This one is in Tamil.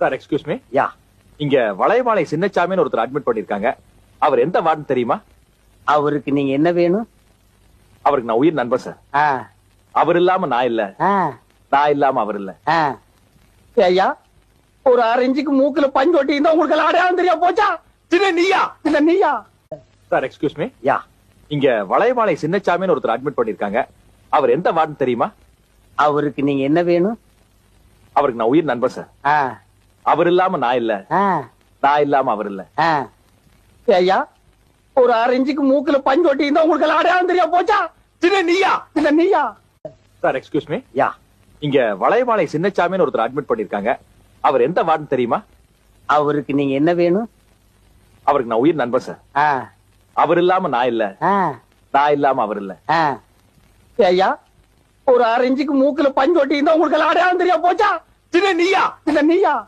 Sir excuse me. யா. இங்க வளையமாலை சின்னச்சாமின்னு ஒருத்தர் அட்மிட் பண்ணிருக்காங்க. அவர் எந்த வார்டுன்னு தெரியுமா? அவருக்கு நீங்க என்ன வேணும்? அவருக்கு நான் உயிர் நண்பன் சார். ஆ, அவர் இல்லாம நான் இல்ல, ஆ, நான் இல்லாம அவர் இல்ல. ஆ. ஐயா, ஒரு 6 இன்ச்சுக்கு மூக்குல பஞ்சு ஒட்டி இருந்தா உங்களுக்கு அடையாளம் தெரியா போச்சா? சின்ன நீயா? இல்ல நீயா? Sir excuse me. யா. இங்க வளையமாலை சின்னச்சாமின்னு ஒருத்தர் அட்மிட் பண்ணிருக்காங்க. அவர் எந்த வார்டுன்னு தெரியுமா? அவருக்கு நீங்க என்ன வேணும்? அவருக்கு நான் உயிர் நண்பன் சார். ஆ, அவர் இல்லாம நான் இல்ல, ஆ, நான் இல்லாம அவர் இல்ல. ஆ. ஐயா, ஒரு 6 இன்ச்சுக்கு மூக்குல பஞ்சு ஒட்டி இருந்தா உங்களுக்கு அடையாளம் தெரியா போச்சா? சின்ன நீயா? இல்ல நீயா? Sir excuse me. யா. இங்க வளையமாலை சின்னச்சாமின்னு ஒருத்தர் அட்மிட் பண்ணிருக்காங்க. அவர் எந்த வார்டுன்னு தெரியுமா? அவருக்கு நீங்க என்ன வேணும்? அவருக்கு நான் உயிர் நண்பன் சார். ஆ, அவர் இல்லாம நான் இல்ல, ஆ, நான் இல்லாம அவர் இல்ல. ஆ. ஐயா, ஒரு 6 இன்ச்சுக்கு மூக்குல பஞ்சு ஒட்டி இருந்தா உங்களுக்கு அடையாளம் தெரியா போச்சா? சின்ன நீயா? இல்ல நீயா?